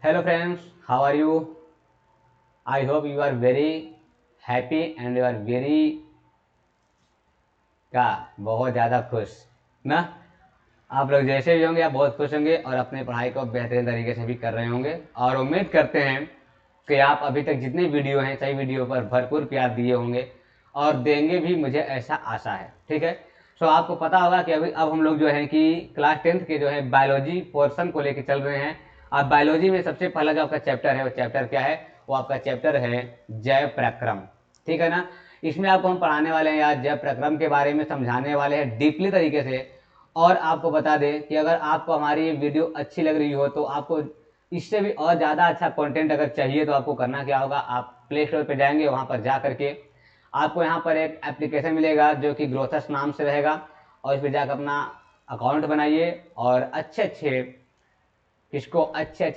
Hello friends, how are you? I hope you are very happy and you are very का बहुत ज़्यादा खुश ना। आप लोग जैसे भी होंगे आप बहुत खुश होंगे और अपनी पढ़ाई को बेहतरीन तरीके से भी कर रहे होंगे और उम्मीद करते हैं कि आप अभी तक जितने वीडियो हैं सही वीडियो पर भरपूर प्यार दिए होंगे और देंगे भी, मुझे ऐसा आशा है। ठीक है, सो आपको पता होगा कि अभी अब हम लोग जो है कि क्लास 10th के जो है बायोलॉजी पोर्शन को लेकर चल रहे हैं। अब बायोलॉजी में सबसे पहला जो आपका चैप्टर है वो चैप्टर क्या है? वो आपका चैप्टर है जैव प्रक्रम। ठीक है ना। इसमें आपको हम पढ़ाने वाले हैं यार जैव प्रक्रम के बारे में, समझाने वाले हैं डीपली तरीके से। और आपको बता दें कि अगर आपको हमारी वीडियो अच्छी लग रही हो तो आपको इससे भी और ज़्यादा अच्छा कंटेंट अगर चाहिए तो आपको करना क्या होगा, आप प्ले स्टोर पर जाएंगे, वहाँ पर जा करके आपको यहाँ पर एक एप्लीकेशन मिलेगा जो कि ग्रोथस नाम से रहेगा और इस पर जाकर अपना अकाउंट बनाइए और अच्छे अच्छे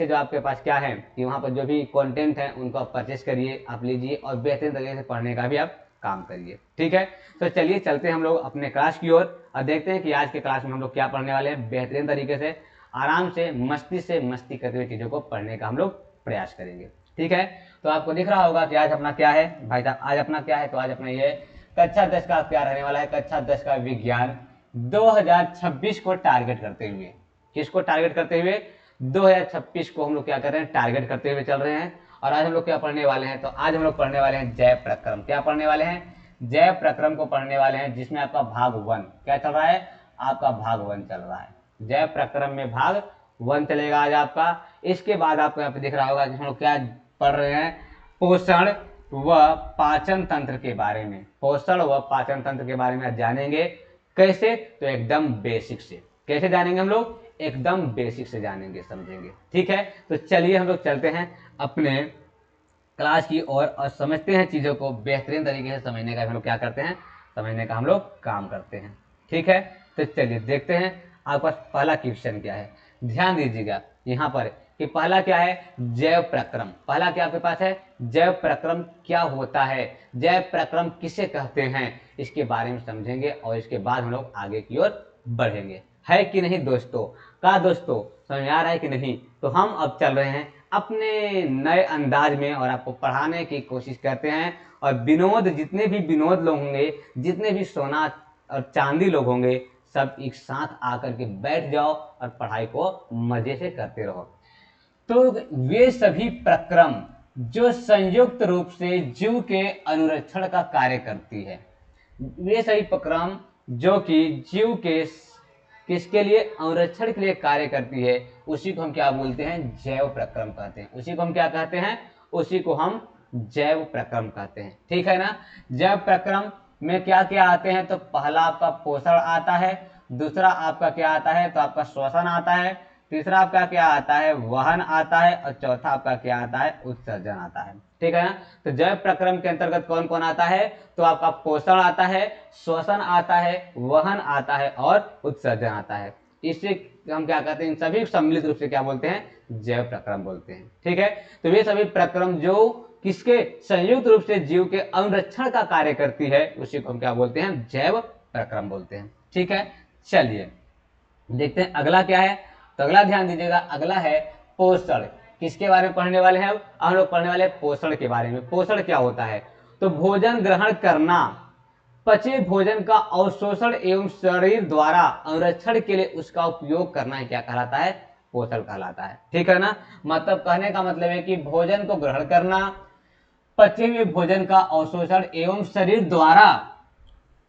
जो आपके पास क्या है कि वहाँ पर जो भी कंटेंट है उनको आप परचेस करिए, आप लीजिए और बेहतरीन तरीके से पढ़ने का भी आप काम करिए। ठीक है, तो चलिए चलते हैं हम लोग अपने क्लास की ओर और देखते हैं कि आज के क्लास में हम लोग क्या पढ़ने वाले हैं। बेहतरीन तरीके से आराम से मस्ती करते हुए चीज़ों को पढ़ने का हम लोग प्रयास करेंगे। ठीक है, तो आपको दिख रहा होगा कि आज अपना क्या है भाई साहब, आज अपना क्या है? तो आज अपना ये कक्षा 10 का क्या रहने वाला है, कक्षा 10 का विज्ञान 2026 को टारगेट करते हुए। किसको टारगेट करते हुए? 2026 को हम लोग क्या कर रहे हैं, टारगेट करते हुए चल रहे हैं। और आज हम लोग क्या पढ़ने वाले हैं? तो आज हम लोग पढ़ने वाले हैं जैव प्रक्रम। क्या पढ़ने वाले हैं? जैव प्रक्रम को पढ़ने वाले हैं, जिसमें आपका भाग 1 क्या चल रहा है? आपका भाग 1 चल रहा है। जैव प्रक्रम में भाग 1 चलेगा आज आपका। इसके बाद आपको यहाँ पे दिख रहा होगा कि हम लोग क्या पढ़ रहे हैं, पोषण व पाचन तंत्र के बारे में। पोषण व पाचन तंत्र के बारे में आज जानेंगे। कैसे? तो एकदम बेसिक से। कैसे जानेंगे हम लोग? एकदम बेसिक से जानेंगे, समझेंगे। ठीक है, तो चलिए हम लोग चलते हैं अपने क्लास की और समझते हैं चीज़ों को बेहतरीन तरीके से समझने का हम लोग क्या करते हैं, समझने का हम लोग काम करते हैं। ठीक है, तो चलिए देखते हैं आपके पास पहला क्वेश्चन क्या है। ध्यान दीजिएगा यहाँ पर कि पहला क्या है, जैव प्रक्रम। पहला क्या आपके पास है? जैव प्रक्रम क्या होता है, जैव प्रक्रम किसे कहते हैं, इसके बारे में समझेंगे और इसके बाद हम लोग आगे की ओर बढ़ेंगे। है कि नहीं दोस्तों? का दोस्तों समझ आ रहा है कि नहीं? तो हम अब चल रहे हैं अपने नए अंदाज में और आपको पढ़ाने की कोशिश करते हैं। और विनोद, जितने भी विनोद लोग होंगे, जितने भी सोना और चांदी लोग होंगे, सब एक साथ आकर के बैठ जाओ और पढ़ाई को मजे से करते रहो। तो वे सभी प्रक्रम जो संयुक्त रूप से जीव के अनुरक्षण का कार्य करती है, वे सभी प्रक्रम जो कि जीव के किसके लिए, अनुरक्षण के लिए कार्य करती है, उसी को हम क्या बोलते हैं, जैव प्रक्रम कहते हैं। उसी को हम क्या कहते हैं, उसी को हम जैव प्रक्रम कहते हैं। ठीक है ना। जैव प्रक्रम में क्या क्या आते हैं? तो पहला आपका पोषण आता है, दूसरा आपका क्या आता है, तो आपका श्वसन आता है, तीसरा आपका क्या आता है, वहन आता है, और चौथा आपका क्या आता है, उत्सर्जन आता है। ठीक है ना। तो जैव प्रक्रम के अंतर्गत कौन कौन आता है? तो आपका पोषण आता है, श्वसन आता है, वहन आता है और उत्सर्जन आता है। इससे हम क्या कहते हैं, इन सभी सम्मिलित रूप से क्या बोलते हैं, जैव प्रक्रम बोलते हैं। ठीक है, तो ये सभी प्रक्रम जो किसके, संयुक्त रूप से जीव के अनुरक्षण का कार्य करती है, उसी को हम क्या बोलते हैं, जैव प्रक्रम बोलते हैं। ठीक है, चलिए देखते हैं अगला क्या है। तो अगला ध्यान दीजिएगा, अगला है पोषण। किसके बारे में पढ़ने वाले हैं? अब हम लोग पढ़ने वाले हैं पोषण के बारे में। पोषण क्या होता है? तो भोजन ग्रहण करना, पचे भोजन का अवशोषण एवं शरीर द्वारा अनुरक्षण के लिए उसका उपयोग करना है, क्या कहलाता है, पोषण कहलाता है। ठीक है ना। मतलब कहने का मतलब है कि भोजन को ग्रहण करना, पचे हुए भोजन का अवशोषण एवं शरीर द्वारा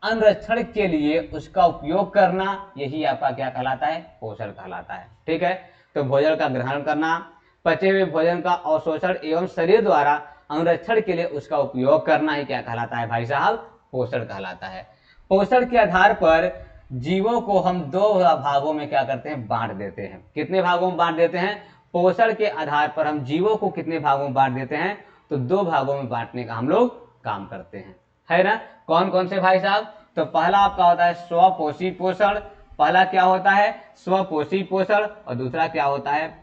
अनुरक्षण के लिए उसका उपयोग करना, यही आपका क्या कहलाता है, पोषण कहलाता है। ठीक है, तो भोजन का ग्रहण करना, पचे हुए भोजन का अवशोषण एवं शरीर द्वारा अनुरक्षण के लिए उसका उपयोग करना ही क्या कहलाता है भाई साहब, पोषण कहलाता है। पोषण के आधार पर जीवों को हम दो भागों में क्या करते हैं, बांट देते हैं। कितने भागों में बांट देते हैं? पोषण के आधार पर हम जीवों को कितने भागों में बांट देते हैं? तो दो भागों में बांटने का हम लोग काम करते हैं, है ना। कौन कौन से भाई साहब? तो पहला आपका होता है स्वपोषी पोषण। पहला क्या होता है, स्वपोषी पोषण, और दूसरा क्या होता है,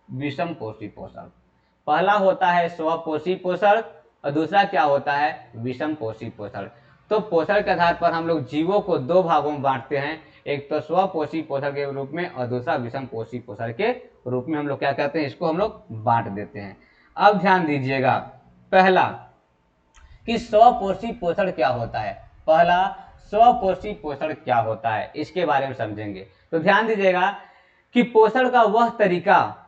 विषम पोषी पोषण। पहला होता है स्वपोषी पोषण और दूसरा क्या होता है, विषम पोषी पोषण। तो पोषण के आधार पर हम लोग जीवों को दो भागों में बांटते हैं, एक तो स्वपोषी पोषण के रूप में और दूसरा विषम पोषी पोषण के रूप में हम लोग क्या करते हैं, इसको हम लोग बांट देते हैं। अब ध्यान दीजिएगा, पहला कि स्वपोषी पोषण क्या होता है। पहला, स्वपोषी पोषण क्या होता है, इसके बारे में समझेंगे। तो ध्यान दीजिएगा कि पोषण का वह तरीका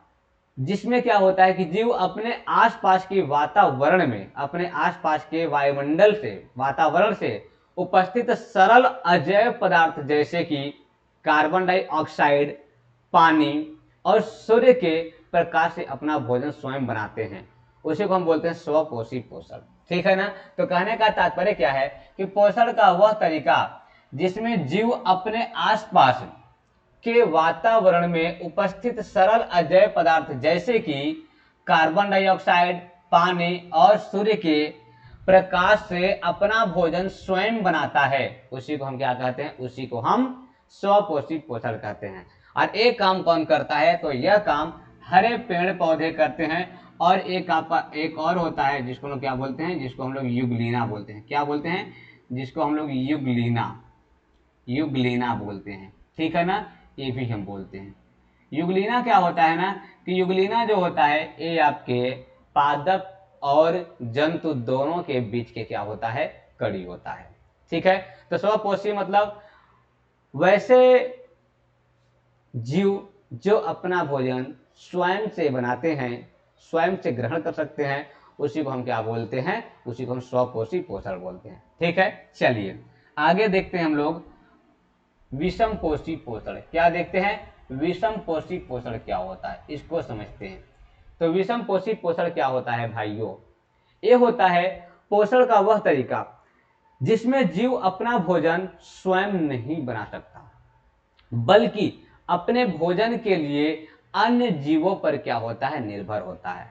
जिसमें क्या होता है कि जीव अपने आसपास के वातावरण में, अपने आसपास के वायुमंडल से, वातावरण से उपस्थित सरल अजैव पदार्थ जैसे कि कार्बन डाइऑक्साइड, पानी और सूर्य के प्रकाश से अपना भोजन स्वयं बनाते हैं, उसी को हम बोलते हैं स्वपोषी पोषण। ठीक है ना। तो कहने का तात्पर्य क्या है कि पोषण का वह तरीका जिसमें जीव अपने आसपास के वातावरण में उपस्थित सरल अजैव पदार्थ जैसे कि कार्बन डाइऑक्साइड, पानी और सूर्य के प्रकाश से अपना भोजन स्वयं बनाता है, उसी को हम क्या कहते हैं, उसी को हम स्वपोषी पोषण कहते हैं। और एक काम कौन करता है, तो यह काम हरे पेड़ पौधे करते हैं। और एक और होता है जिसको हम लोग क्या बोलते हैं, जिसको हम लोग युगलीना बोलते हैं। क्या बोलते हैं, जिसको हम लोग युगलीना बोलते हैं। ठीक है ना, ये भी हम बोलते हैं। युगलीना क्या होता है ना, कि युगलीना जो होता है ये आपके पादप और जंतु दोनों के बीच के क्या होता है, कड़ी होता है। ठीक है। तो स्वपोषी मतलब वैसे जीव जो अपना भोजन स्वयं से बनाते हैं, स्वयं से ग्रहण कर सकते हैं, उसी को हम क्या बोलते हैं, उसी को हम स्वपोषी पोषण बोलते हैं। ठीक है। चलिए आगे देखते हैं हम लोग विषम पोषी पोषण। क्या देखते हैं, विषम पोषी पोषण क्या होता है, इसको समझते हैं। तो विषम पोषी पोषण क्या होता है भाइयों, ये होता है पोषण का वह तरीका जिसमें जीव अपना भोजन स्वयं नहीं बना सकता, बल्कि अपने भोजन के लिए अन्य जीवों पर क्या होता है, निर्भर होता है।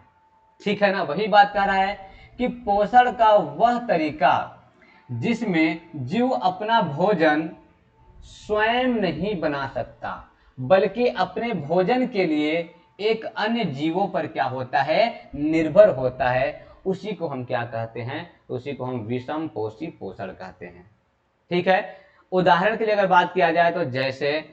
ठीक है ना। वही बात कह रहा है कि पोषण का वह तरीका जिसमें जीव अपना भोजन स्वयं नहीं बना सकता, बल्कि अपने भोजन के लिए एक अन्य जीवों पर क्या होता है, निर्भर होता है, उसी को हम क्या कहते हैं, उसी को हम विषम पोषी पोषण कहते हैं। ठीक है। उदाहरण के लिए अगर बात किया जाए तो जैसे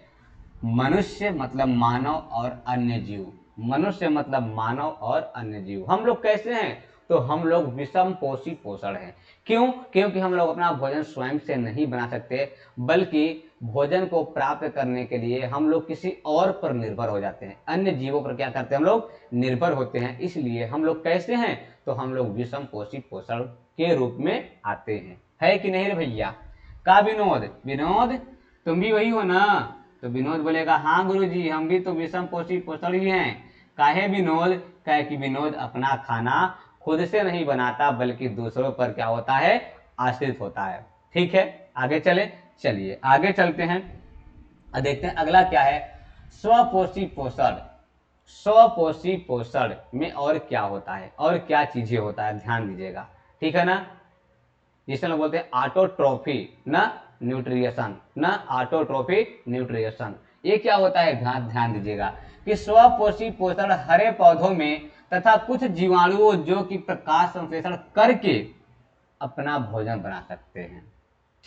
मनुष्य मतलब मानव और अन्य जीव, मनुष्य मतलब मानव और अन्य जीव, हम लोग कैसे हैं, तो हम लोग विषम पोषी पोषण हैं। क्यों, क्योंकि हम लोग अपना भोजन स्वयं से नहीं बना सकते, बल्कि भोजन को प्राप्त करने के लिए हम लोग किसी और पर निर्भर हो जाते हैं, अन्य जीवों पर क्या करते हैं, हम लोग निर्भर होते हैं। इसलिए हम लोग कैसे हैं, तो हम लोग विषम पोषी पोषण के रूप में आते हैं। है कि नहीं रे भैया। का विनोद, विनोद तुम भी वही हो ना। तो विनोद बोलेगा हाँ गुरुजी, हम भी तो विषम पोषी पोषण ही हैं। काहे विनोद, कहे कि विनोद अपना खाना खुद से नहीं बनाता, बल्कि दूसरों पर क्या होता है, आश्रित होता है। ठीक है। आगे चले, चलिए आगे चलते हैं और देखते हैं अगला क्या है, स्वपोषी पोषण। स्वपोषी पोषण में और क्या होता है, और क्या चीजें होता है, ध्यान दीजिएगा। ठीक है ना। जिसे लोग बोलते हैं ऑटोट्रॉफी न न्यूट्रिएशन, न ऑटोट्रॉफी न्यूट्रिएशन। ये क्या होता है, ध्यान दीजिएगा कि स्वपोषी पोषण हरे पौधों में तथा कुछ जीवाणुओं जो कि प्रकाश संश्लेषण करके अपना भोजन बना सकते हैं।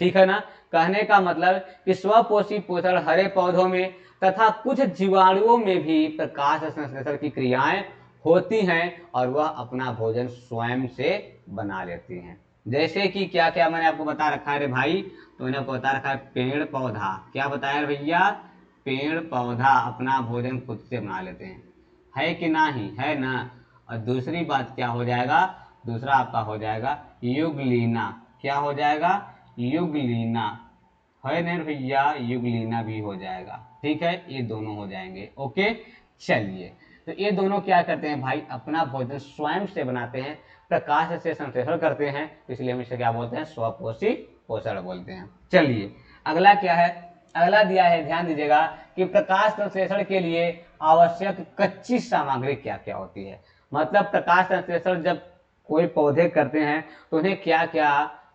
ठीक है ना। कहने का मतलब कि स्वपोषी पोषण हरे पौधों में तथा कुछ जीवाणुओं में भी प्रकाश संश्लेषण की क्रियाएं होती हैं और वह अपना भोजन स्वयं से बना लेती हैं। जैसे कि क्या क्या मैंने आपको बता रखा है रे भाई, तो मैंने आपको बता रखा है पेड़ पौधा। क्या बताया भैया, पेड़ पौधा अपना भोजन खुद से बना लेते हैं, है कि नहीं, है ना। और दूसरी बात क्या हो जाएगा, दूसरा आपका हो जाएगा युगलीना। क्या हो जाएगा, युगलीना, है नहीं भैया, युगलीना भी हो जाएगा। ठीक है, ये दोनों हो जाएंगे। ओके। चलिए, तो ये दोनों क्या करते हैं भाई, अपना भोजन स्वयं से बनाते हैं, प्रकाश से संश्लेषण करते हैं, इसलिए हम इसे क्या बोलते हैं, स्वपोषी पोषण बोलते हैं। चलिए अगला क्या है, अगला दिया है, ध्यान दीजिएगा कि प्रकाश संश्लेषण के लिए आवश्यक कच्ची सामग्री क्या क्या होती है। मतलब प्रकाश संश्लेषण जब कोई पौधे करते हैं तो उन्हें क्या क्या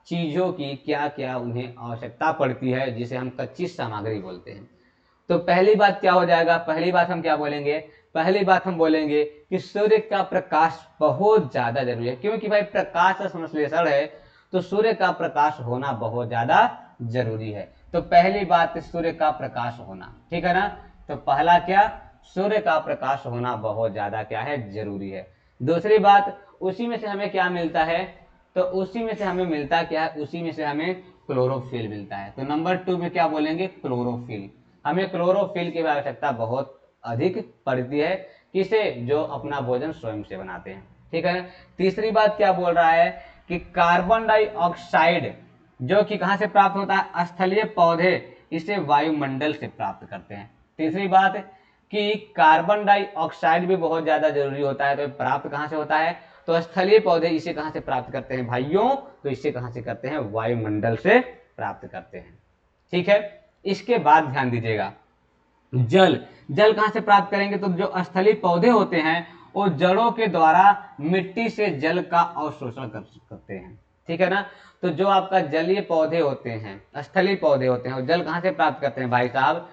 चीजों की क्या क्या उन्हें आवश्यकता पड़ती है, जिसे हम कच्ची सामग्री बोलते हैं। तो पहली बात क्या हो जाएगा, पहली बात हम क्या बोलेंगे, पहली बात हम बोलेंगे कि सूर्य का प्रकाश बहुत ज्यादा जरूरी है, क्योंकि भाई प्रकाश संश्लेषण है तो सूर्य का प्रकाश होना बहुत ज्यादा जरूरी है। तो पहली बात सूर्य का प्रकाश होना। ठीक है ना। तो पहला क्या, सूर्य का प्रकाश होना बहुत ज्यादा क्या है, जरूरी है। दूसरी बात, उसी में से हमें क्या मिलता है, तो उसी में से हमें मिलता क्या है, उसी में से हमें क्लोरोफिल मिलता है। तो नंबर 2 में क्या बोलेंगे, क्लोरोफिल। हमें क्लोरोफिल की आवश्यकता बहुत अधिक पड़ती है, किसे, जो अपना भोजन स्वयं से बनाते हैं, ठीक है ना। तीसरी बात क्या बोल रहा है कि कार्बन डाइऑक्साइड जो कि कहां से प्राप्त होता है, स्थलीय पौधे इसे वायुमंडल से प्राप्त करते हैं। तीसरी बात कि कार्बन डाइऑक्साइड भी बहुत ज्यादा जरूरी होता है, तो प्राप्त कहां से होता है, तो स्थलीय पौधे इसे कहां से प्राप्त करते हैं भाइयों, तो इसे कहां से करते हैं, वायुमंडल से प्राप्त करते हैं, ठीक है। इसके बाद ध्यान दीजिएगा, जल, जल कहां से प्राप्त करेंगे, तो जो स्थलीय पौधे होते हैं वो जड़ों के द्वारा मिट्टी से जल का अवशोषण करते हैं, ठीक है ना। तो जो आपका जलीय पौधे होते हैं, स्थलीय पौधे होते हैं, वो जल कहां से प्राप्त करते हैं भाई साहब,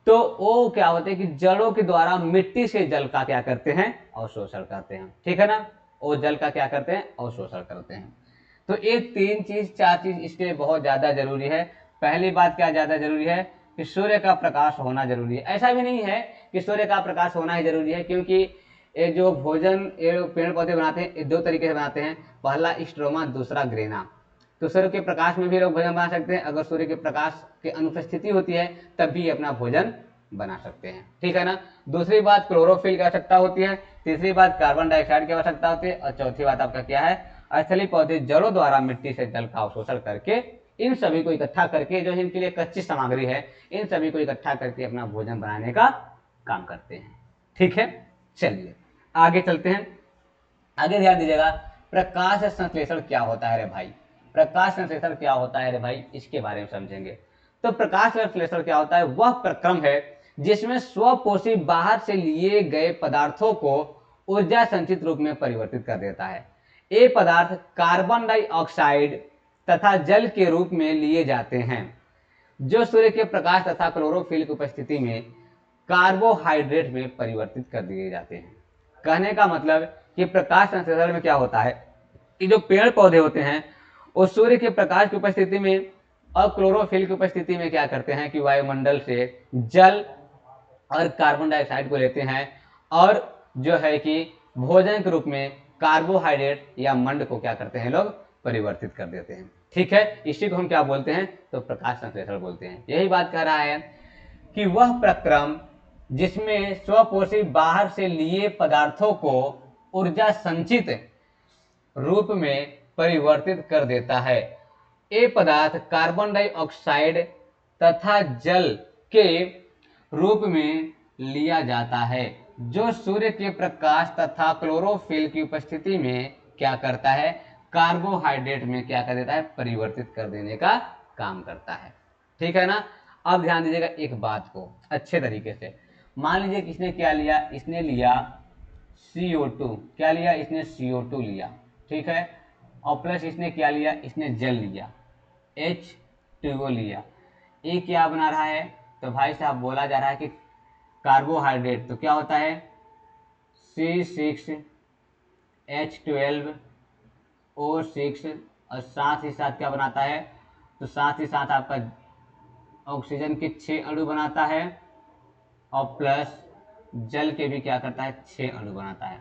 तो वो क्या होते हैं कि जड़ों के द्वारा मिट्टी से जल का क्या करते हैं, अवशोषण करते हैं, ठीक है ना। वो जल का क्या करते हैं, अवशोषण करते हैं। तो ये 3 चीज 4 चीज इसके लिए बहुत ज्यादा जरूरी है। पहली बात क्या ज्यादा जरूरी है कि सूर्य का प्रकाश होना जरूरी है। ऐसा भी नहीं है कि सूर्य का प्रकाश होना ही जरूरी है, क्योंकि ये जो भोजन ये पेड़ पौधे बनाते हैं, ये 2 तरीके से बनाते हैं, पहला स्ट्रोमा, दूसरा ग्रेना। तो सूर्य के प्रकाश में भी लोग भोजन बना सकते हैं, अगर सूर्य के प्रकाश की अनुपस्थिति होती है तब भी अपना भोजन बना सकते हैं, ठीक है ना। दूसरी बात, क्लोरोफिल की आवश्यकता होती है। तीसरी बात, कार्बन डाइऑक्साइड की आवश्यकता होती है। और चौथी बात आपका क्या है, स्थलीय पौधे जड़ों द्वारा मिट्टी से जल का अवशोषण करके, इन सभी को इकट्ठा करके, जो इनके लिए कच्ची सामग्री है, इन सभी को इकट्ठा करके अपना भोजन बनाने का काम करते हैं, ठीक है। चलिए आगे चलते हैं। आगे ध्यान दीजिएगा, प्रकाश संश्लेषण क्या होता है रे भाई, प्रकाश संश्लेषण क्या होता है रे भाई, इसके बारे में समझेंगे। तो प्रकाश संश्लेषण क्या होता है, वह प्रक्रम है जिसमें स्वपोषी बाहर से लिए गए पदार्थों को ऊर्जा संचित रूप में परिवर्तित कर देता है। ये पदार्थ कार्बन डाइऑक्साइड तथा जल के रूप में लिए जाते हैं, जो सूर्य के प्रकाश तथा क्लोरोफिल की उपस्थिति में कार्बोहाइड्रेट में परिवर्तित कर दिए जाते हैं। कहने का मतलब कि प्रकाश संश्लेषण में क्या होता है कि जो पेड़ पौधे होते हैं वो सूर्य के प्रकाश की उपस्थिति में और क्लोरोफिल की उपस्थिति में क्या करते हैं कि वायुमंडल से जल और कार्बन डाइऑक्साइड को लेते हैं, और जो है कि भोजन के रूप में कार्बोहाइड्रेट या मंड को क्या करते हैं, लोग परिवर्तित कर देते हैं, ठीक है। इसी को हम क्या बोलते हैं, तो प्रकाश संश्लेषण बोलते हैं। यही बात कह रहा है कि वह प्रक्रम जिसमें स्वपोषी बाहर से लिए पदार्थों को ऊर्जा संचित रूप में परिवर्तित कर देता है। ये पदार्थ कार्बन डाइऑक्साइड तथा जल के रूप में लिया जाता है, जो सूर्य के प्रकाश तथा क्लोरोफिल की उपस्थिति में क्या करता है, कार्बोहाइड्रेट में क्या कर देता है, परिवर्तित कर देने का काम करता है, ठीक है ना। अब ध्यान दीजिएगा एक बात को अच्छे तरीके से। मान लीजिए किसने क्या लिया, इसने लिया CO2, क्या लिया इसने, CO2 लिया, ठीक है। और प्लस इसने क्या लिया, इसने जल लिया, H2O लिया। ये क्या बना रहा है, तो भाई साहब बोला जा रहा है कि कार्बोहाइड्रेट, तो क्या होता है C6H12O6, और साथ ही साथ क्या बनाता है, तो साथ ही साथ आपका ऑक्सीजन के 6 अणु बनाता है, और प्लस जल के भी क्या करता है, 6 अणु बनाता है,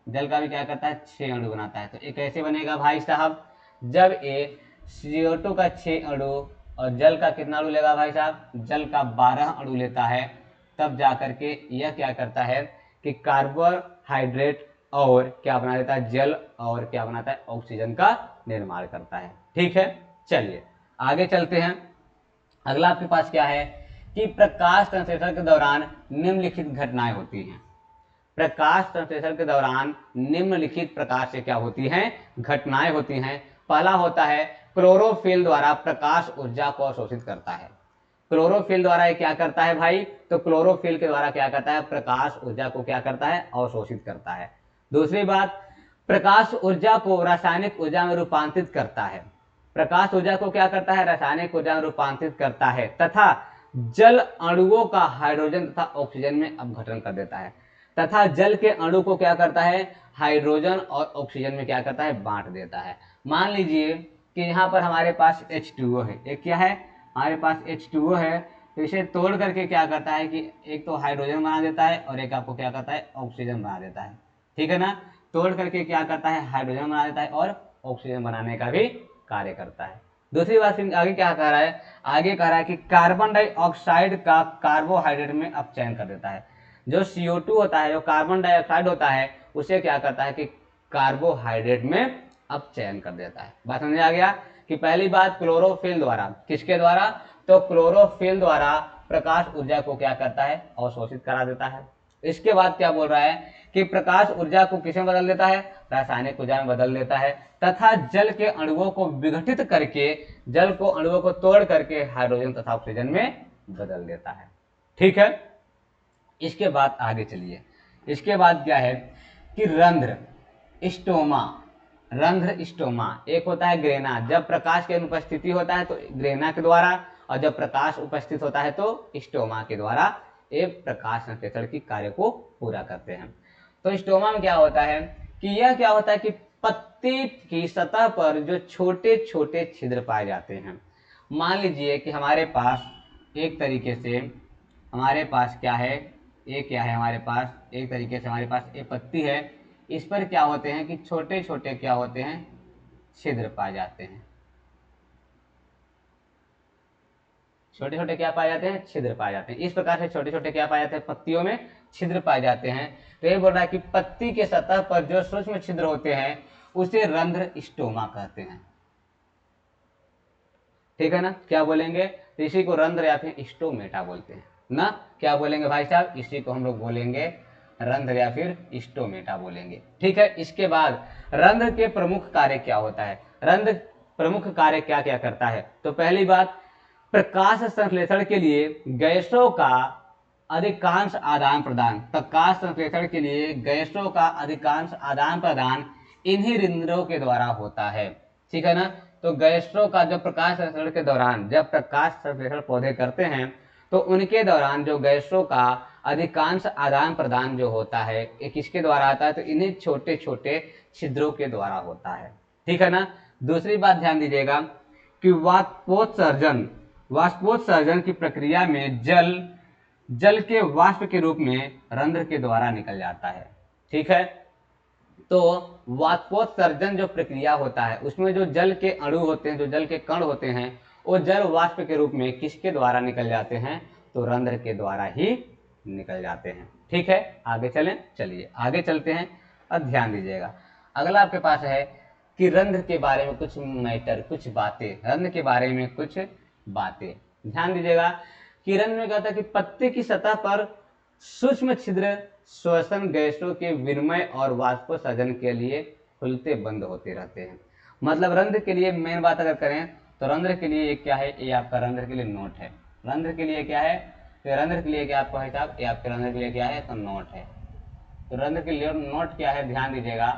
जल का भी क्या करता है, 6 अणु बनाता है। तो ये कैसे बनेगा भाई साहब, जब ये CO2 का 6 अणु और जल का कितना अणु लेगा भाई साहब, जल का 12 अणु लेता है, तब जाकर के यह क्या करता है कि कार्बोहाइड्रेट और क्या बना देता है, जल और क्या बनाता है, ऑक्सीजन का निर्माण करता है, ठीक है। चलिए आगे चलते हैं। अगला आपके पास क्या है कि प्रकाश संश्लेषण के दौरान निम्नलिखित घटनाएं होती हैं। प्रकाश संश्लेषण के दौरान निम्नलिखित प्रकार से क्या होती हैं, घटनाएं होती हैं। पहला होता है क्लोरोफिल द्वारा प्रकाश ऊर्जा को अवशोषित करता है। क्लोरोफिल द्वारा ये क्या करता है भाई, तो क्लोरोफिल के द्वारा क्या करता है, प्रकाश ऊर्जा को क्या करता है, अवशोषित करता है। दूसरी बात, प्रकाश ऊर्जा को रासायनिक ऊर्जा में रूपांतरित करता है। प्रकाश ऊर्जा को क्या करता है, रासायनिक ऊर्जा में रूपांतरित करता है, तथा जल अणुओं का हाइड्रोजन तथा ऑक्सीजन में अपघटन कर देता है, तथा जल के अणु को क्या करता है, हाइड्रोजन और ऑक्सीजन में क्या करता है, बांट देता है। मान लीजिए कि यहाँ पर हमारे पास H2O है, एक क्या है, हमारे पास H2O है, तो इसे तोड़ करके क्या करता है कि एक तो हाइड्रोजन बना देता है और एक आपको क्या करता है, ऑक्सीजन बना देता है। ठीक है ना, तोड़ करके क्या करता है, हाइड्रोजन बना देता है और ऑक्सीजन बनाने का भी कार्य करता है। दूसरी बात फिर आगे क्या कह रहा है, आगे कह रहा है कि कार्बन डाइऑक्साइड का कार्बोहाइड्रेट में अपचयन कर देता है। जो CO2 होता है, जो कार्बन डाइऑक्साइड होता है, उसे क्या करता है कि कार्बोहाइड्रेट में अपचयन कर देता है। बात समझ आ गया कि पहली बात क्लोरोफिल द्वारा, किसके द्वारा, तो क्लोरोफिल द्वारा प्रकाश ऊर्जा को क्या करता है, अवशोषित करा देता है। इसके बाद क्या बोल रहा है कि प्रकाश ऊर्जा को किसमें बदल देता है, रासायनिक ऊर्जा में बदल देता है, तथा जल के अणुओं को विघटित करके, जल को अणुओं को तोड़ करके हाइड्रोजन तथा ऑक्सीजन में बदल देता है। ठीक है, इसके बाद आगे चलिए। इसके बाद क्या है कि रंध्र स्टोमा, रंध्र स्टोमा, एक होता है ग्रेना, जब प्रकाश की अनुपस्थिति होता है तो ग्रेना के द्वारा, और जब प्रकाश उपस्थित होता है तो स्टोमा के द्वारा ये प्रकाश संश्लेषण की कार्य को पूरा करते हैं। तो स्टोमा में क्या होता है कि यह क्या होता है कि पत्ती की सतह पर जो छोटे छोटे छिद्र पाए जाते हैं। मान लीजिए कि हमारे पास एक तरीके से हमारे पास क्या है, ये क्या है हमारे पास, एक तरीके से हमारे पास एक पत्ती है, इस पर क्या होते हैं कि छोटे छोटे क्या होते हैं, छिद्र पाए जाते हैं। छोटे छोटे क्या पाए जाते हैं, छिद्र पाए जाते हैं। इस प्रकार से छोटे छोटे क्या पाए जाते हैं, पत्तियों में छिद्र पाए जाते हैं। तो ये बोल रहा है कि पत्ती के सतह पर जो सूक्ष्म छिद्र होते हैं उसे रंध्र स्टोमा कहते हैं। ठीक है ना, क्या बोलेंगे, तो इसी को रंध्र या फिर स्टोमेटा बोलते हैं ना। क्या बोलेंगे भाई साहब, इसी को हम लोग बोलेंगे रंध्र या फिर स्टोमेटा बोलेंगे। ठीक है, इसके बाद रंध्र के प्रमुख कार्य क्या होता है, रंध्र प्रमुख कार्य क्या क्या करता है। तो पहली बात, प्रकाश संश्लेषण के लिए गैसों का अधिकांश आदान प्रदान, प्रकाश संश्लेषण के लिए गैसों का अधिकांश आदान प्रदान इन्हीं रंध्रों के द्वारा होता है। ठीक है ना, तो गैसों का जो प्रकाश संश्लेषण के दौरान, जब प्रकाश संश्लेषण पौधे करते हैं तो उनके दौरान जो गैसों का अधिकांश आदान प्रदान जो होता है ये किसके द्वारा आता है, तो इन्हीं छोटे छोटे छिद्रों के द्वारा होता है। ठीक है ना। दूसरी बात ध्यान दीजिएगा कि वाष्पोत्सर्जन की प्रक्रिया में जल के वाष्प के रूप में रंध्र के द्वारा निकल जाता है। ठीक है, तो वाष्पोत्सर्जन जो प्रक्रिया होता है उसमें जो जल के अणु होते हैं, जो जल के कण होते हैं, वो जल वाष्प के रूप में किसके द्वारा निकल जाते हैं, तो रंध्र के द्वारा ही निकल जाते हैं। ठीक है, आगे चलें, चलिए आगे चलते हैं और ध्यान दीजिएगा। अगला आपके पास है कि रंध्र के बारे में कुछ मैटर, कुछ बातें, रंध्र के बारे में कुछ बातें ध्यान दीजिएगा कि रंध्र में क्या होता है कि पत्ते की सतह पर सूक्ष्म छिद्र श्वसन गैसों के विनिमय और वाष्पोत्सर्जन के लिए खुलते बंद होते रहते हैं। मतलब रंध्र के लिए मेन बात अगर करें तो रंध्र के लिए क्या है, ये आपका रंध्र के लिए नोट है। रंध्र के लिए क्या है, तो रंध्र के लिए क्या आपका है साहब, ये आपके रंध्र के लिए क्या है, तो नोट है। तो रंध्र के लिए नोट क्या है, ध्यान दीजिएगा।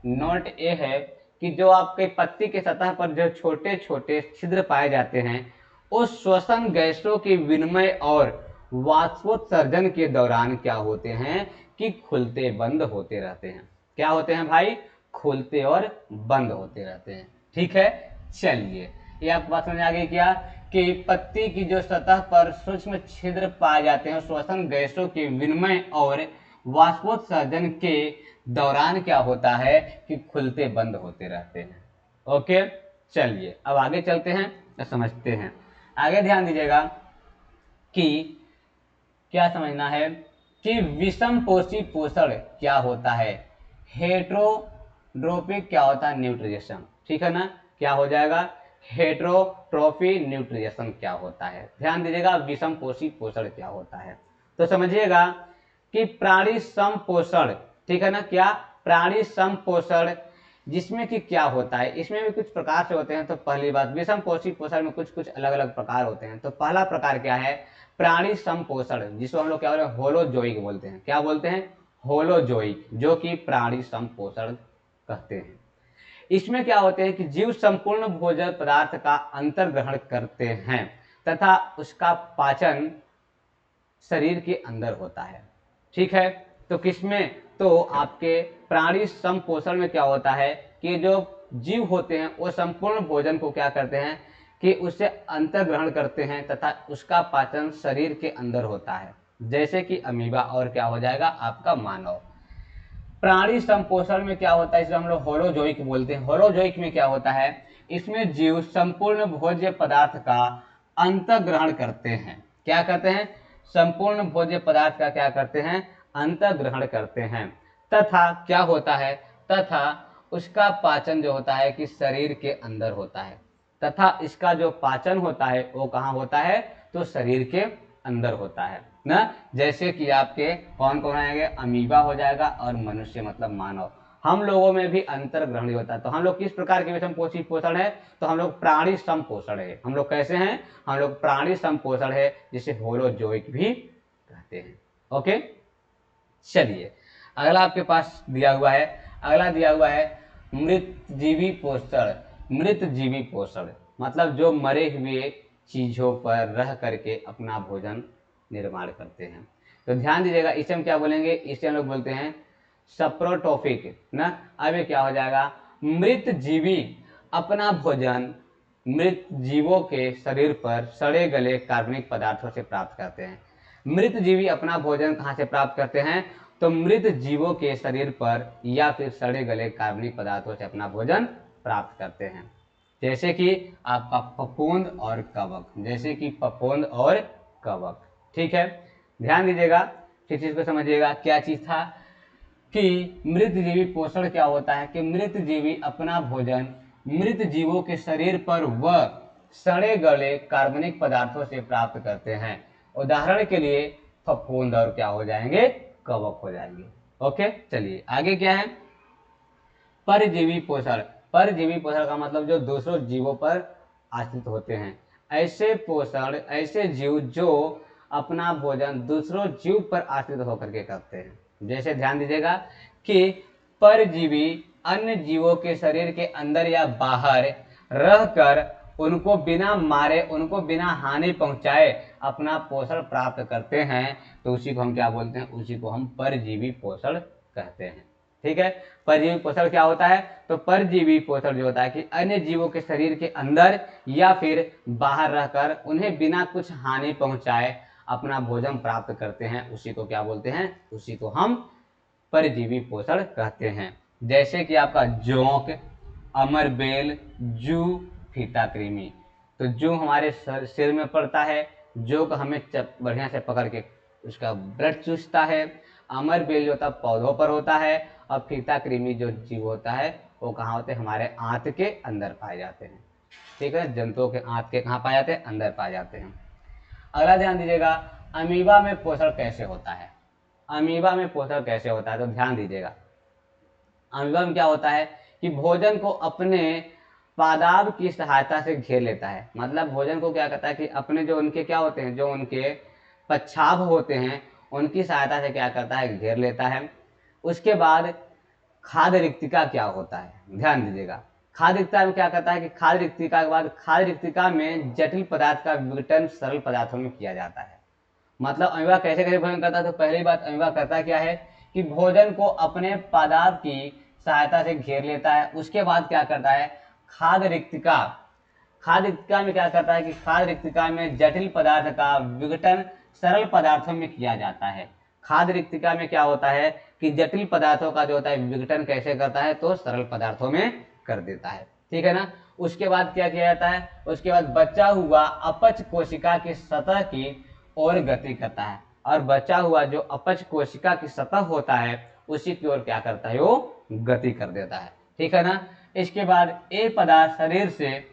नोट ये है कि जो आपके पत्ती के सतह पर जो छोटे छोटे छिद्र पाए जाते हैं उस श्वसन गैसों के विनिमय और वाष्पोत्सर्जन के दौरान क्या होते हैं कि खुलते बंद होते रहते हैं। क्या होते हैं भाई, खुलते और बंद होते रहते हैं। ठीक है, चलिए ये आपको बात समझ आ गई क्या कि पत्ती की जो सतह पर सूक्ष्म छिद्र पाए जाते हैं श्वसन गैसों के विनिमय और वाष्पोत्सर्जन के दौरान क्या होता है कि खुलते बंद होते रहते हैं। ओके, चलिए अब आगे चलते हैं तो समझते हैं। आगे ध्यान दीजिएगा कि क्या समझना है कि विषम पोषी पोषण क्या होता है, हेट्रोट्रोपिक क्या होता है, न्यूट्रिएशन। ठीक है ना, क्या हो जाएगा, हेट्रोट्रोफी न्यूट्रिएशन क्या होता है। ध्यान दीजिएगा विषम पोषी पोषण क्या होता है, तो समझिएगा कि प्राणी समपोषण, ठीक है ना, क्या प्राणी समपोषण, जिसमें कि क्या होता है, इसमें भी कुछ प्रकार से होते हैं। तो पहली बात, विषम पोषी पोषण में कुछ कुछ अलग अलग प्रकार होते हैं। तो पहला प्रकार क्या है, प्राणी समपोषण, जिसको हम लोग क्या बोलते हैं, होलोजोइक बोलते हैं। क्या बोलते हैं, होलोजोइक, जो कि प्राणी समपोषण कहते हैं। इसमें क्या होते हैं कि जीव संपूर्ण भोजन पदार्थ का अंतर्ग्रहण करते हैं तथा उसका पाचन शरीर के अंदर होता है। ठीक है, तो किसमें, तो आपके प्राणी समपोषण में क्या होता है कि जो जीव होते हैं वो संपूर्ण भोजन को क्या करते हैं कि उससे अंतर्ग्रहण करते हैं तथा उसका पाचन शरीर के अंदर होता है, जैसे कि अमीबा और क्या हो जाएगा आपका मानव। प्राणी संपोषण में क्या होता है, इसे हम लोग होलोजोइक बोलते हैं। होलोजोइक में क्या होता है, इसमें जीव संपूर्ण भोज्य पदार्थ का अंतर्ग्रहण करते हैं। क्या करते हैं, संपूर्ण भोज्य पदार्थ का क्या करते हैं, अंतर्ग्रहण करते हैं। तथा क्या होता है, तथा उसका पाचन जो होता है कि शरीर के अंदर होता है, तथा इसका जो पाचन होता है वो कहाँ होता है, तो शरीर के अंदर होता है ना। जैसे कि आपके कौन कौन आएंगे, अमीबा हो जाएगा और मनुष्य मतलब मानव। हम लोगों में भी अंतर्ग्रहण होता है। तो हम लोग किस प्रकार के विषम पोषण है, तो हम लोग प्राणी संपोषण है। हम लोग कैसे हैं, हम लोग प्राणी संपोषण है, जिसे होलोजोइक भी कहते हैं। ओके, चलिए अगला आपके पास दिया हुआ है, अगला दिया हुआ है मृतजीवी पोषण। मृतजीवी पोषण मतलब जो मरे हुए चीजों पर रह करके अपना भोजन निर्माण करते हैं। तो ध्यान दीजिएगा, इसे हम क्या बोलेंगे, इसे हम लोग बोलते हैं सप्रोटोफिक ना। अब ये क्या हो जाएगा, मृत जीवी अपना भोजन मृत जीवों के शरीर पर सड़े गले कार्बनिक पदार्थों से प्राप्त करते हैं। मृत जीवी अपना भोजन कहाँ से प्राप्त करते हैं, तो मृत जीवों के शरीर पर या फिर सड़े गले कार्बनिक पदार्थों से अपना भोजन प्राप्त करते हैं। जैसे कि आपका फफूंद और कवक, जैसे कि फफूंद और कवक। ठीक है, ध्यान दीजिएगा, ठीक चीज को समझिएगा। क्या चीज था कि मृत जीवी पोषण क्या होता है, कि मृत जीवी अपना भोजन मृत जीवों के शरीर पर व सड़े गले कार्बनिक पदार्थों से प्राप्त करते हैं। उदाहरण के लिए फफूंद और क्या हो जाएंगे, कवक हो जाएंगे। ओके, चलिए आगे क्या है, परजीवी पोषण। परजीवी पोषण का मतलब जो दूसरों जीवों पर आश्रित होते हैं। ऐसे पोषण, ऐसे जीव जो अपना भोजन दूसरों जीव पर आश्रित होकर के करते हैं। जैसे ध्यान दीजिएगा कि परजीवी अन्य जीवों के शरीर के अंदर या बाहर रहकर उनको बिना मारे, उनको बिना हानि पहुंचाए अपना पोषण प्राप्त करते हैं, तो उसी को हम क्या बोलते हैं, उसी को हम परजीवी पोषण कहते हैं। ठीक है, परजीवी पोषण क्या होता है, तो परजीवी पोषण जो होता है कि अन्य जीवों के शरीर के अंदर या फिर बाहर रहकर उन्हें बिना कुछ हानि पहुंचाए अपना भोजन प्राप्त करते हैं, उसी को क्या बोलते हैं, उसी को हम परजीवी पोषण कहते हैं। जैसे कि आपका जोंक, अमरबेल, जू, फीता कृमि। तो जू हमारे सिर में पड़ता है, जोंक हमें बढ़िया से पकड़ के उसका ब्लड चूसता है, अमरबेल जो होता है पौधों पर होता है, और फीता कृमि जो जीव होता है वो कहाँ होते हैं, हमारे आंत के अंदर पाए जाते हैं। ठीक है, जंतुओं के आंत के कहाँ पाए जाते हैं, अंदर पाए जाते हैं। अगला ध्यान दीजिएगा, अमीबा में पोषण कैसे होता है। अमीबा में पोषण कैसे होता है, तो ध्यान दीजिएगा, अमीबा में क्या होता है कि भोजन को अपने पादाब की सहायता से घेर लेता है। मतलब भोजन को क्या करता है कि अपने जो उनके क्या होते हैं, जो उनके पच्छाभ होते हैं उनकी सहायता से क्या करता है, घेर लेता है। उसके बाद खाद्य रिक्तिका क्या होता है, ध्यान दीजिएगा, खाद्य रिक्तिका में क्या करता है कि खाद्य रिक्तिका के बाद खाद्य रिक्तिका में जटिल पदार्थ का विघटन सरल पदार्थों में किया जाता है। मतलब अमीबा कैसे कैसे भोजन करता है, तो पहली बात अमीबा करता क्या है कि भोजन को अपने पादाब की सहायता से घेर लेता है। उसके बाद क्या करता है, खाद्य रिक्तिका, खाद्य रिक्तिका में क्या करता है कि खाद्य रिक्तिका में जटिल पदार्थ का विघटन सरल पदार्थों में किया जाता है। खाद्य रिक्तिका में क्या होता है कि जटिल पदार्थों का जो होता है विघटन कैसे करता है, तो सरल पदार्थों में कर देता है। ठीक है ना। उसके बाद क्या किया जाता है, उसके बाद बचा हुआ अपच कोशिका की सतह की ओर गति करता है, और बचा हुआ जो अपच कोशिका की सतह होता है उसी की ओर क्या करता है, वो गति कर देता है। ठीक है ना। इसके बाद ये पदार्थ शरीर से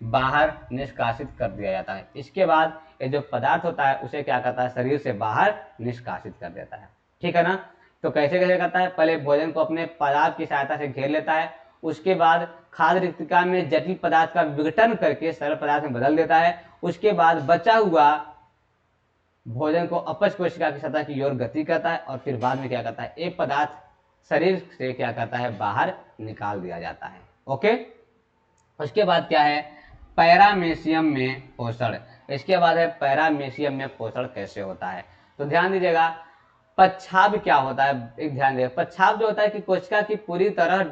बाहर निष्कासित कर दिया जाता है। इसके बाद ये जो पदार्थ होता है उसे क्या करता है, शरीर से बाहर निष्कासित कर देता है। ठीक है ना। तो कैसे कैसे करता है, पहले भोजन को अपने पादाब की सहायता से घेर लेता है, उसके बाद खाद्य रिक्तिका में जटिल पदार्थ का विघटन करके सरल पदार्थ में बदल देता है। उसके बाद बचा हुआ भोजन को अपच कोशिका की सतह की ओर गति करता है, और फिर बाद में क्या करता है, एक पदार्थ शरीर से क्या करता है, बाहर निकाल दिया जाता है। ओके। उसके बाद क्या है, पैरामेशियम में पोषण। इसके बाद है पैरामेशियम में पोषण कैसे होता है, तो ध्यान दीजिएगा, पच्छाभ क्या होता है, एक ध्यान दीजिएगा, पच्छाभ जो होता है कि कोशिका की पूरी तरह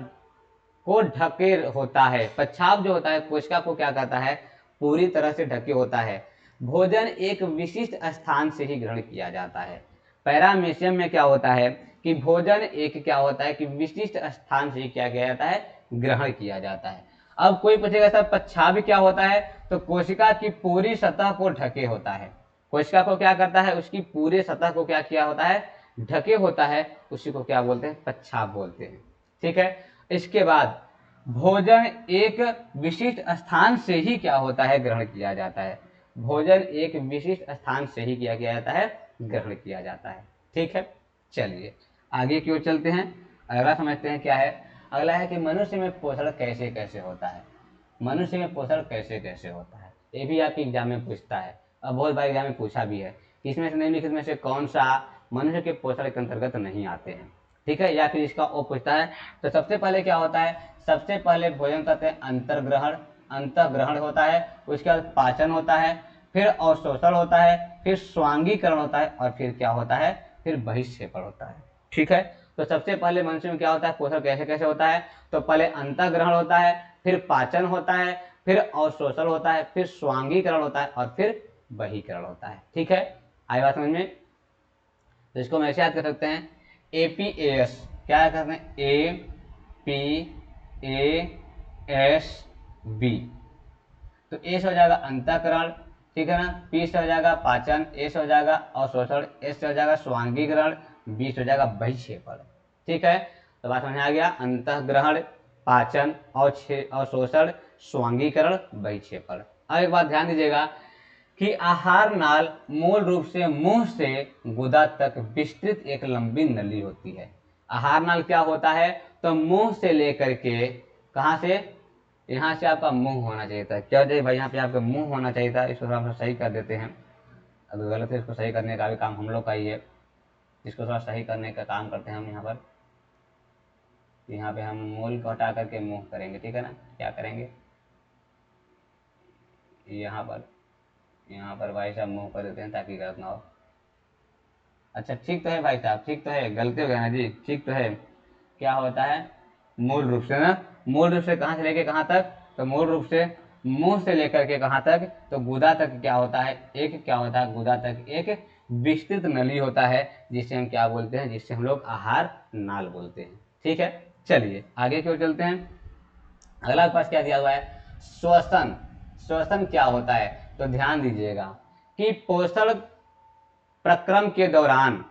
को ढके होता है। पच्छाभ जो होता है कोशिका को क्या करता है, पूरी तरह से ढके होता है। भोजन एक विशिष्ट स्थान से ही ग्रहण किया जाता है। पैरामीशियम में क्या होता है कि भोजन एक क्या होता है कि विशिष्ट स्थान से ही क्या किया जाता है, ग्रहण किया जाता है। अब कोई पूछेगा सर पच्छाव क्या होता है, तो कोशिका की पूरी सतह को ढके होता है। कोशिका को क्या करता है, उसकी पूरी सतह को क्या किया होता है, ढके होता है, उसी को क्या बोलते हैं, पच्छाव बोलते हैं। ठीक है। इसके बाद भोजन एक विशिष्ट स्थान से ही क्या होता है, ग्रहण किया जाता है। भोजन एक विशिष्ट स्थान से ही किया जाता है, ग्रहण किया जाता है। ठीक है। चलिए आगे की ओर चलते हैं। अगला समझते हैं क्या है। अगला है कि मनुष्य में पोषण कैसे कैसे होता है। मनुष्य में पोषण कैसे कैसे होता है, ये भी आपके एग्जाम में पूछता है और बहुत बार एग्जाम में पूछा भी है कि इसमें से निम्नलिखित में से कौन सा मनुष्य के पोषण के अंतर्गत नहीं आते हैं। ठीक है, या फिर इसका ओ पूछता है। तो सबसे पहले क्या होता है, सबसे पहले भोजन करते हैं अंतर्ग्रहण, अंतर्ग्रहण होता है, उसके बाद पाचन होता है, फिर अवशोषण होता है, फिर स्वांगीकरण होता है और फिर क्या होता है, फिर बहिक्षेपण होता है। ठीक है। तो सबसे पहले मनुष्य में क्या होता है, पोषण कैसे कैसे होता है, तो पहले अंतर्ग्रहण होता है, फिर पाचन होता है, फिर अवशोषण होता है, फिर स्वांगीकरण होता है और फिर बहिकरण होता है। ठीक है, आई बात समझ में। तो इसको हम ऐसे याद कर सकते हैं, APAS, क्या याद करते हैं, APASB। तो ए से हो जाएगा अंतःकरण, ठीक है ना, पी से हो जाएगा पाचन, ए से हो जाएगा अवशोषण, एस से हो जाएगा स्वांगीकरण, बी से हो जाएगा बहिक्षेपण। ठीक है, तो बात समझ आ गया, अंतःग्रहण, पाचन, अवशोषण, स्वांगीकरण, बहिक्षेपण। अब एक बात ध्यान दीजिएगा कि आहार नाल मूल रूप से मुंह से गुदा तक विस्तृत एक लंबी नली होती है। आहार नाल क्या होता है, तो मुंह से लेकर के, कहां से, यहाँ से आपका मुंह होना चाहिए था, क्या चाहिए भाई, यहाँ पे आपका मुंह होना चाहिए था, इसको थोड़ा सही कर देते हैं। अगर गलत है इसको सही करने का भी काम हम लोग का ही है, इसको थोड़ा सही करने का काम करते हैं हम यहाँ पे हम मूल को हटा करके मुंह करेंगे। ठीक है ना, क्या करेंगे, यहाँ पर भाई साहब मुंह कर देते हैं ताकि गलत ना हो। अच्छा ठीक तो है भाई साहब, ठीक तो है, गलती हो गया ना जी, ठीक तो है। क्या होता है, मूल रूप से ना, मूल रूप से कहाँ से लेके कहाँ तक, तो मूल रूप से मुंह से लेकर के कहाँ तक, तो गुदा तक क्या होता है, एक क्या होता है, गुदा तक एक विस्तृत नली होता है, जिसे हम क्या बोलते हैं, जिससे हम लोग आहार नाल बोलते हैं। ठीक है, चलिए आगे की ओर चलते हैं। अगला पास क्या दिया हुआ है, श्वसन। श्वसन क्या होता है, तो ध्यान दीजिएगा कि पोषण प्रक्रम के दौरान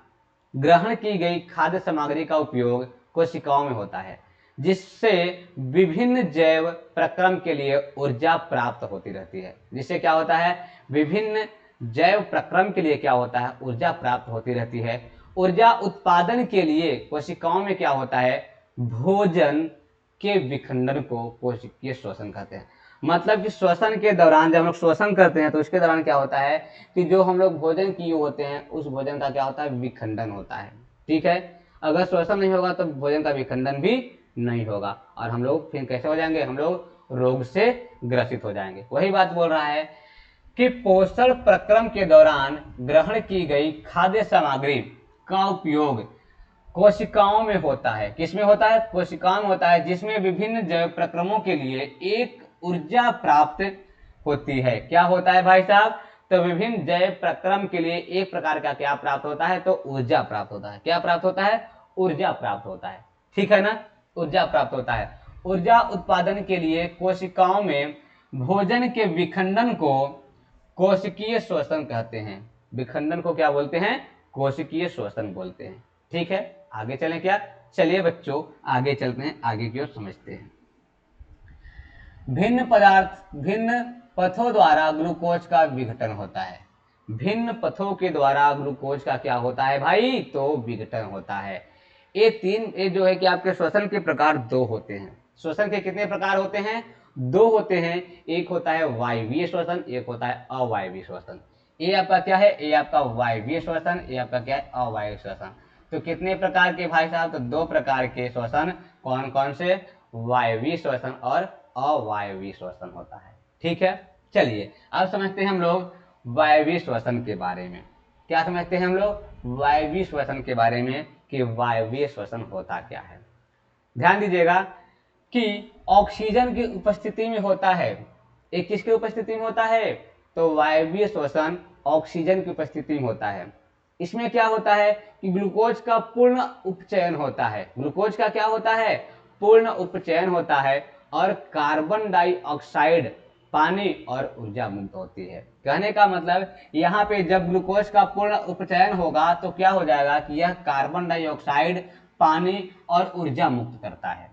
ग्रहण की गई खाद्य सामग्री का उपयोग कोशिकाओं में होता है, जिससे विभिन्न जैव प्रक्रम के लिए ऊर्जा प्राप्त होती रहती है। जिससे क्या होता है, विभिन्न जैव प्रक्रम के लिए क्या होता है, ऊर्जा प्राप्त होती रहती है। ऊर्जा उत्पादन के लिए कोशिकाओं में क्या होता है, भोजन के विखंडन को कोशिकीय श्वसन कहते हैं। मतलब कि श्वसन के दौरान जब हम लोग श्वसन करते हैं तो उसके दौरान क्या होता है कि जो हम लोग भोजन किए होते हैं उस भोजन का क्या होता है, विखंडन होता है। ठीक है, अगर श्वसन नहीं होगा तो भोजन का विखंडन भी नहीं होगा और हम लोग फिर कैसे हो जाएंगे, हम लोग रोग से ग्रसित हो जाएंगे। वही बात बोल रहा है कि पोषण प्रक्रम के दौरान ग्रहण की गई खाद्य सामग्री का उपयोग कोशिकाओं में होता है। किसमें होता है, कोशिकाओं में होता है, जिसमें विभिन्न जैव प्रक्रमों के लिए एक ऊर्जा प्राप्त होती है। क्या होता है भाई साहब, तो विभिन्न जैव प्रक्रम के लिए एक प्रकार का क्या प्राप्त होता है, तो ऊर्जा प्राप्त होता है। क्या प्राप्त होता है, ऊर्जा प्राप्त होता है। ठीक है ना, ऊर्जा प्राप्त होता है। ऊर्जा उत्पादन के लिए कोशिकाओं में भोजन के विखंडन को कोशिकीय श्वसन कहते हैं। विखंडन को क्या बोलते हैं, कोशिकीय श्वसन बोलते हैं। ठीक है, आगे चलें क्या, चलिए बच्चों आगे चलते हैं, आगे की ओर समझते हैं। भिन्न पदार्थ भिन्न पथों द्वारा ग्लूकोज का विघटन होता है। भिन्न पथों के द्वारा ग्लूकोज का क्या होता है भाई, तो विघटन होता है। ये जो है कि आपके श्वसन के प्रकार दो होते हैं। श्वसन के कितने प्रकार होते हैं, दो होते हैं। एक होता है वायवीय श्वसन, एक होता है अवायवीय श्वसन। ये आपका क्या है, ये आपका वायवीय श्वसन, ये आपका क्या है, अवायवीय श्वसन। तो कितने प्रकार के भाई साहब, तो दो प्रकार के श्वसन। कौन कौन से, वायवीय श्वसन और अवायवीय श्वसन होता है। ठीक है, चलिए अब समझते हैं हम लोग वायवीय श्वसन के बारे में। क्या समझते हैं हम लोग, वायवीय श्वसन के बारे में कि वायवीय श्वसन होता क्या है। ध्यान दीजिएगा कि ऑक्सीजन की उपस्थिति में होता है। एक किसकी उपस्थिति में होता है, तो वायवीय श्वसन ऑक्सीजन की उपस्थिति में होता है। इसमें क्या होता है कि ग्लूकोज का पूर्ण उपचयन होता है। ग्लूकोज का क्या होता है, पूर्ण उपचयन होता है और कार्बन डाइऑक्साइड, पानी और ऊर्जा मुक्त होती है। कहने का मतलब यहाँ पे जब ग्लूकोज का पूर्ण उपचयन होगा तो क्या हो जाएगा कि यह कार्बन डाइऑक्साइड, पानी और ऊर्जा मुक्त करता है।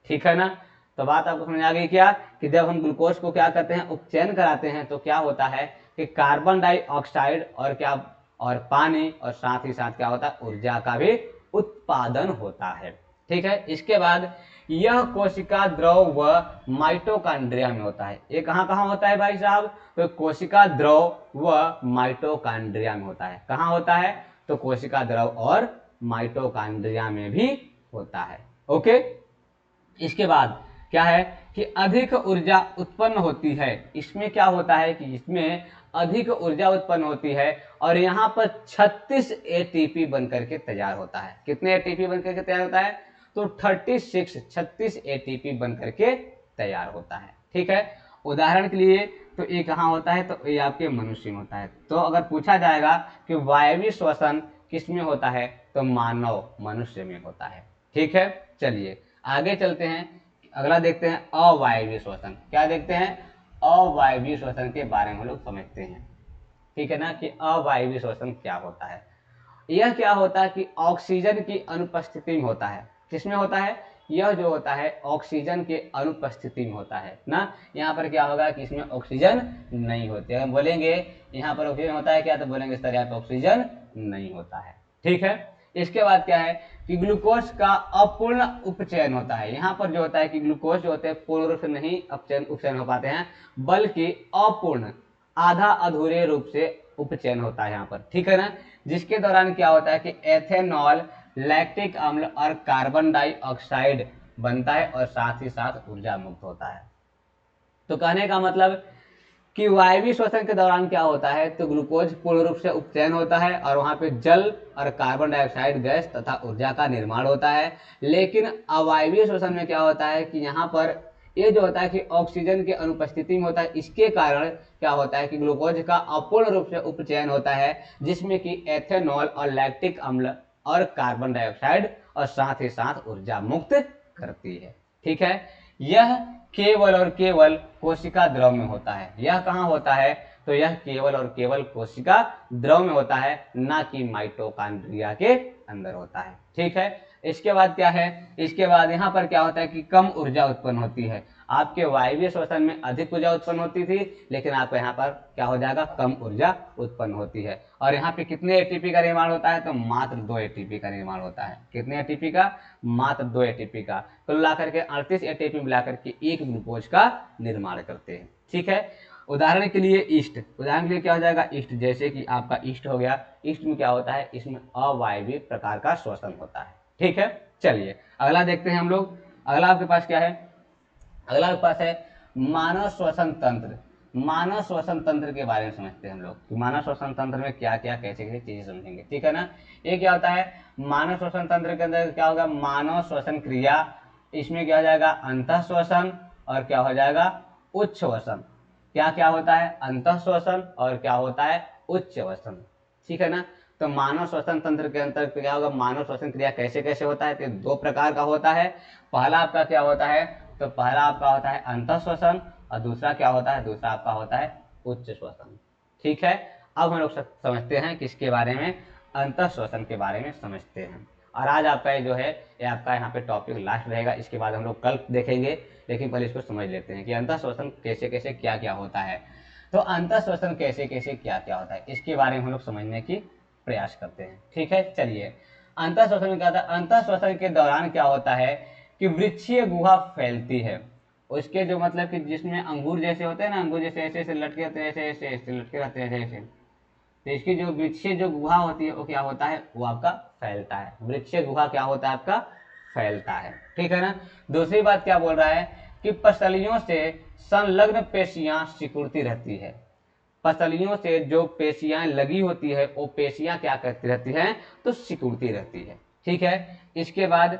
ठीक है ना। तो बात आपको समझ आ गई क्या कि जब हम ग्लूकोज को क्या करते हैं, उपचयन कराते हैं, तो क्या होता है कि कार्बन डाइऑक्साइड और क्या और पानी और साथ ही साथ क्या होता है, ऊर्जा का भी उत्पादन होता है। ठीक है। इसके बाद यह कोशिका द्रव व माइटोकॉन्ड्रिया में होता है। ये कहाँ कहाँ होता है भाई साहब, तो कोशिका द्रव व माइटोकॉन्ड्रिया में होता है। कहाँ होता है, तो कोशिका द्रव और माइटोकॉन्ड्रिया में भी होता है। ओके। इसके बाद क्या है कि अधिक ऊर्जा उत्पन्न होती है। इसमें क्या होता है कि इसमें अधिक ऊर्जा उत्पन्न होती है और यहाँ पर 36 एटीपी बनकर के तैयार होता है। कितने एटीपी बनकर के तैयार होता है, तो 36 एटीपी बनकर के तैयार होता है। ठीक है। उदाहरण के लिए तो ये कहाँ होता है, तो ये आपके मनुष्य में होता है। तो अगर पूछा जाएगा कि वायवीय श्वसन किस में होता है, तो मानव मनुष्य में होता है। ठीक है। चलिए आगे चलते हैं, अगला देखते हैं अवायवीय श्वसन। क्या देखते हैं, अवायवीय श्वसन के बारे में हम लोग समझते हैं। ठीक है ना, कि अवायवीय श्वसन क्या होता है। यह क्या होता है कि ऑक्सीजन की अनुपस्थिति में होता है। किसमें होता है, यह जो होता है ऑक्सीजन के अनुपस्थिति में होता है ना। यहाँ पर क्या होगा कि इसमें ऑक्सीजन नहीं होती है। हम बोलेंगे यहाँ पर ऑक्सीजन होता है क्या, तो बोलेंगे सर यहाँ पर ऑक्सीजन नहीं होता है। ठीक है। इसके बाद क्या है कि ग्लूकोज का अपूर्ण उपचयन होता है। यहाँ पर जो होता है कि ग्लूकोज जो होते हैं पूर्ण रूप से नहीं उपचयन हो पाते हैं, बल्कि अपूर्ण, आधा अधूरे रूप से उपचयन होता है यहाँ पर। ठीक है ना, जिसके दौरान क्या होता है कि एथेनॉल, लैक्टिक अम्ल और कार्बन डाइऑक्साइड बनता है और साथ ही साथ ऊर्जा मुक्त होता है। तो कहने का मतलब कि वायवीय श्वसन के दौरान क्या होता है, तो ग्लूकोज पूर्ण रूप से उपचयन होता है और वहां पे जल और कार्बन डाइऑक्साइड गैस तथा ऊर्जा का निर्माण होता है। लेकिन अवायवीय श्वसन में क्या होता है कि यहाँ पर ये जो होता है कि ऑक्सीजन की अनुपस्थिति में होता है। इसके कारण क्या होता है कि ग्लूकोज का अपूर्ण रूप से उपचयन होता है, जिसमें कि एथेनॉल और लैक्टिक अम्ल और कार्बन डाइऑक्साइड और साथ ही साथ ऊर्जा मुक्त करती है। ठीक है। यह केवल और केवल कोशिका द्रव में होता है। यह कहाँ होता है, तो यह केवल और केवल कोशिका द्रव में होता है, ना कि माइटोकॉन्ड्रिया के अंदर होता है। ठीक है। इसके बाद क्या है, इसके बाद यहाँ पर क्या होता है कि कम ऊर्जा उत्पन्न होती है। आपके वायवीय श्वसन में अधिक ऊर्जा उत्पन्न होती थी, लेकिन आपको यहाँ पर क्या हो जाएगा, कम ऊर्जा उत्पन्न होती है। और यहाँ पे कितने एटीपी का निर्माण होता है, तो मात्र 2 एटीपी का निर्माण होता है। कितने एटीपी का, मात्र 2 एटीपी का। कुल मिलाकर के 38 एटीपी मिलाकर के एक ग्लूकोज का निर्माण करते हैं। ठीक है। उदाहरण के लिए ईस्ट, उदाहरण के लिए क्या हो जाएगा, ईस्ट, जैसे कि आपका ईस्ट हो गया। ईस्ट में क्या होता है, इसमें अवायवीय प्रकार का श्वसन होता है। ठीक है। चलिए अगला देखते हैं हम लोग। अगला आपके पास क्या है, अगला आपके पास है मानव श्वसन तंत्र। मानव श्वसन तंत्र के बारे में समझते हैं हम लोग कि मानव श्वसन तंत्र में क्या क्या कैसे कैसे चीजें समझेंगे। ठीक है ना। ये क्या होता है, मानव श्वसन तंत्र के अंदर क्या होगा, मानव श्वसन क्रिया। इसमें क्या हो जाएगा, अंतः श्वसन और क्या हो जाएगा, उच्च श्वसन। क्या क्या होता है, अंतः श्वसन और क्या होता है, उच्च श्वसन। ठीक है ना। तो मानव श्वसन तंत्र के अंतर्गत क्या होगा, मानव श्वसन क्रिया कैसे कैसे होता है, तो 2 प्रकार का होता है। पहला आपका क्या होता है, तो पहला आपका होता है अंतः श्वसन और दूसरा क्या होता है, दूसरा आपका होता है उच्च श्वसन। ठीक है। अब हम लोग समझते हैं किसके बारे में, अंतः श्वसन के बारे में समझते हैं। और आज आपका जो है ये आपका यहाँ पे टॉपिक लास्ट रहेगा। इसके बाद हम लोग कल देखेंगे, लेकिन पहले इसको समझ लेते हैं कि अंतः श्वसन कैसे कैसे क्या क्या होता है। तो अंतः श्वसन कैसे कैसे क्या क्या होता है, इसके बारे में हम लोग समझने की प्रयास करते हैं। ठीक है। चलिए अंतः श्वसन में क्या होता है, अंतः श्वसन के दौरान क्या होता है कि वृक्षीय गुहा फैलती है। उसके जो मतलब कि जिसमें अंगूर जैसे होते हैं ना, अंगूर जैसे ऐसे ऐसे लटके रहते हैं, ऐसे ऐसे ऐसे लटके रहते हैं ऐसे ऐसे, तो इसकी जो वृक्षीय जो गुहा होती है वो क्या होता है, वो आपका फैलता है। वृक्षीय गुहा क्या होता है, आपका फैलता है। ठीक है ना। दूसरी बात क्या बोल रहा है कि पसलियों से संलग्न पेशियां सिकुड़ती रहती है। पसलियों से जो पेशियां लगी होती है वो पेशियां क्या करती रहती हैं, तो सिकुड़ती रहती है। ठीक है। इसके बाद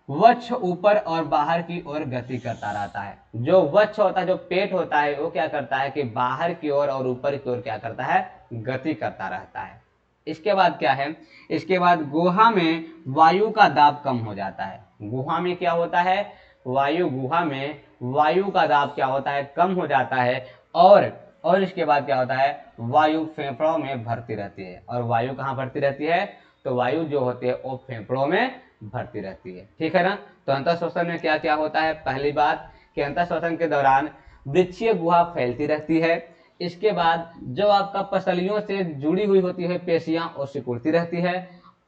वक्ष ऊपर और बाहर की ओर गति करता रहता है। जो वक्ष होता है, जो पेट होता है, वो क्या करता है कि बाहर की ओर और ऊपर की ओर क्या करता है, गति करता रहता है। इसके बाद क्या है, इसके बाद गुहा में वायु का दाब कम हो जाता है। गुहा में क्या होता है, गुहा में वायु का दाब क्या होता है, कम हो जाता है। और इसके बाद क्या होता है, वायु फेफड़ों में भरती रहती है। और वायु कहाँ भरती रहती है, तो वायु जो होती है वो फेफड़ों में भरती रहती है। ठीक है ना। तो अंतःश्वसन में क्या क्या होता है, पहली बात कि अंतःश्वसन के दौरान वृक्षीय गुहा फैलती रहती है। इसके बाद जो आपका पसलियों से जुड़ी हुई होती है पेशियां, वो सिकुड़ती रहती है।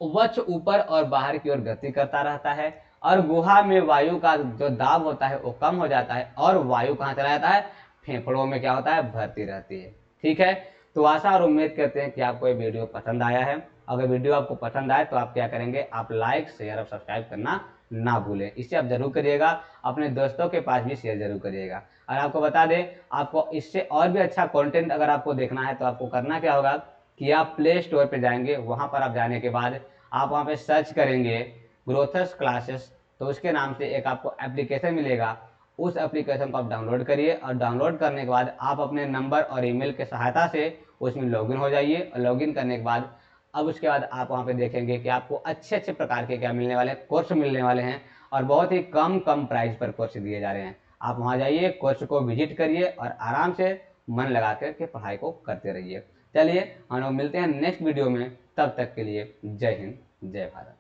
वक्ष ऊपर और बाहर की ओर गति करता रहता है। और गुहा में वायु का जो दाब होता है वो कम हो जाता है। और वायु कहाँ चला जाता है, फेफड़ों में क्या होता है, भरती रहती है। ठीक है। तो आशा और उम्मीद करते हैं कि आपको ये वीडियो पसंद आया है। अगर वीडियो आपको पसंद आए तो आप क्या करेंगे, आप लाइक शेयर और सब्सक्राइब करना ना भूलें। इसे आप जरूर करिएगा, अपने दोस्तों के पास भी शेयर जरूर करिएगा। और आपको बता दें, आपको इससे और भी अच्छा कंटेंट अगर आपको देखना है तो आपको करना क्या होगा कि आप प्ले स्टोर पे जाएंगे। वहां पर आप जाने के बाद आप वहां पे सर्च करेंगे ग्रोथर्स क्लासेस, तो उसके नाम से एक आपको एप्लीकेशन मिलेगा। उस एप्लीकेशन को आप डाउनलोड करिए और डाउनलोड करने के बाद आप अपने नंबर और ईमेल के सहायता से उसमें लॉगिन हो जाइए। और लॉगिन करने के बाद अब उसके बाद आप वहाँ पे देखेंगे कि आपको अच्छे अच्छे प्रकार के क्या मिलने वाले हैं, कोर्स मिलने वाले हैं। और बहुत ही कम कम प्राइस पर कोर्स दिए जा रहे हैं। आप वहाँ जाइए, कोर्स को विजिट करिए और आराम से मन लगा करके पढ़ाई को करते रहिए। चलिए हम लोग मिलते हैं नेक्स्ट वीडियो में, तब तक के लिए जय हिंद जय भारत।